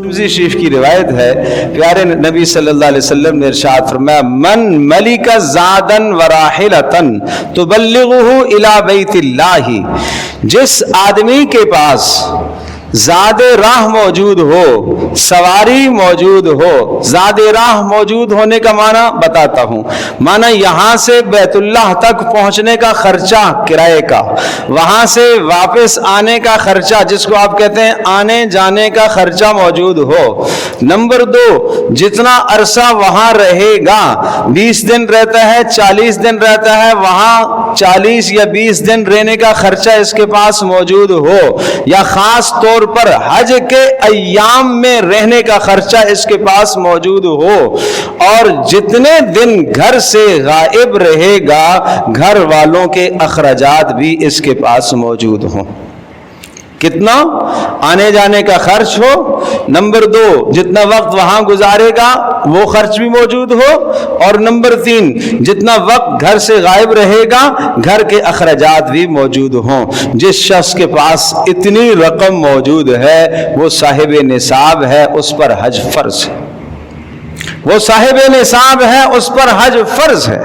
ترمذی شریف کی روایت ہے، پیارے نبی صلی اللہ علیہ وسلم نے ارشاد فرمایا من ملک زادن وراحلتن تبلغه الی بیت اللہ، جس آدمی کے پاس زاد راہ موجود ہو، سواری موجود ہو، زاد راہ موجود ہونے کا معنی بتاتا ہوں، معنی یہاں سے بیت اللہ تک پہنچنے کا خرچہ کرائے کا، وہاں سے واپس آنے کا خرچہ جس کو آپ کہتے ہیں آنے جانے کا خرچہ موجود ہو۔ نمبر 2، جتنا عرصہ وہاں رہے گا، 20 دن رہتا ہے، 40 دن رہتا ہے، وہاں 40 یا 20 دن رہنے کا خرچہ اس کے پاس موجود ہو، یا خاص طور پر حج کے ایام میں رہنے کا خرچہ اس کے پاس موجود ہو، اور جتنے دن گھر سے غائب رہے گا گھر والوں کے اخراجات بھی اس کے پاس موجود ہوں۔ کتنا؟ آنے جانے کا خرچ ہو، نمبر 2 جتنا وقت وہاں گزارے گا وہ خرچ بھی موجود ہو، اور نمبر 3 جتنا وقت گھر سے غائب رہے گا گھر کے اخراجات بھی موجود ہوں۔ جس شخص کے پاس اتنی رقم موجود ہے وہ صاحب نصاب ہے، اس پر حج فرض ہے، وہ صاحب نصاب ہے، اس پر حج فرض ہے۔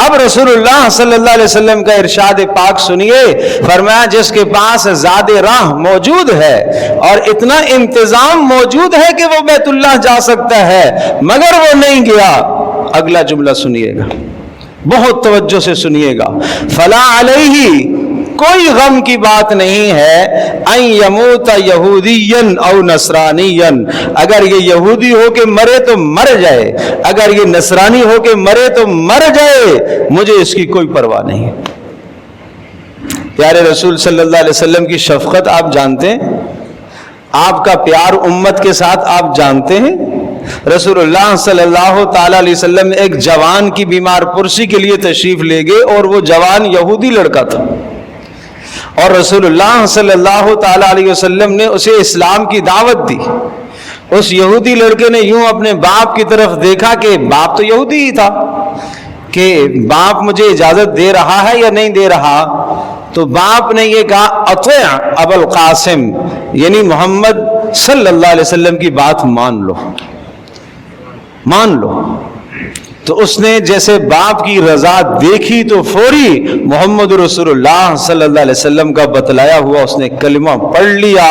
اب رسول اللہ صلی اللہ علیہ وسلم کا ارشاد پاک سنیے، فرمایا جس کے پاس زاد راہ موجود ہے اور اتنا انتظام موجود ہے کہ وہ بیت اللہ جا سکتا ہے مگر وہ نہیں گیا، اگلا جملہ سنیے گا، بہت توجہ سے سنیے گا، فلا علیہ، کوئی غم کی بات نہیں ہے، ان یموت یہودیا او نصرانیا، اگر یہ یہودی ہو کے مرے تو مر جائے، اگر یہ نصرانی ہو کے مرے تو مر جائے، مجھے اس کی کوئی پرواہ نہیں۔ پیارے رسول صلی اللہ علیہ وسلم کی شفقت آپ جانتے ہیں، آپ کا پیار امت کے ساتھ آپ جانتے ہیں۔ رسول اللہ صلی اللہ تعالی علیہ وسلم ایک جوان کی بیمار پرسی کے لیے تشریف لے گئے، اور وہ جوان یہودی لڑکا تھا، اور رسول اللہ صلی اللہ تعالی علیہ وسلم نے اسے اسلام کی دعوت دی۔ اس یہودی لڑکے نے یوں اپنے باپ کی طرف دیکھا کہ باپ تو یہودی ہی تھا، کہ باپ مجھے اجازت دے رہا ہے یا نہیں دے رہا، تو باپ نے یہ کہا اطیع ابا القاسم، یعنی محمد صلی اللہ علیہ وسلم کی بات مان لو، مان لو۔ تو اس نے جیسے باپ کی رضا دیکھی تو فوری محمد رسول اللہ صلی اللہ علیہ وسلم کا بتلایا ہوا اس نے کلمہ پڑھ لیا،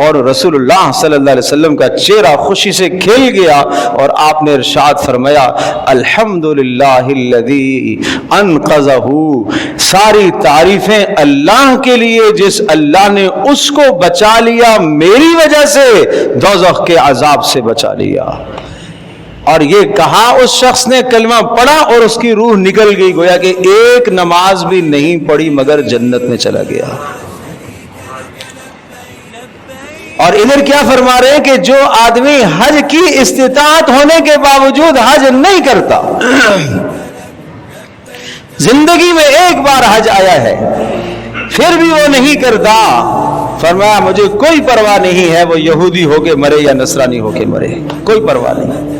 اور رسول اللہ صلی اللہ علیہ وسلم کا چہرہ خوشی سے کھل گیا، اور آپ نے ارشاد فرمایا الحمدللہ الذی انقذہ، ساری تعریفیں اللہ کے لیے جس اللہ نے اس کو بچا لیا، میری وجہ سے دوزخ کے عذاب سے بچا لیا۔ اور یہ کہا اس شخص نے کلمہ پڑھا اور اس کی روح نکل گئی، گویا کہ ایک نماز بھی نہیں پڑھی مگر جنت میں چلا گیا۔ اور ادھر کیا فرما رہے ہیں کہ جو آدمی حج کی استطاعت ہونے کے باوجود حج نہیں کرتا، زندگی میں ایک بار حج آیا ہے پھر بھی وہ نہیں کرتا، فرمایا مجھے کوئی پرواہ نہیں ہے وہ یہودی ہو کے مرے یا نصرانی ہو کے مرے، کوئی پرواہ نہیں۔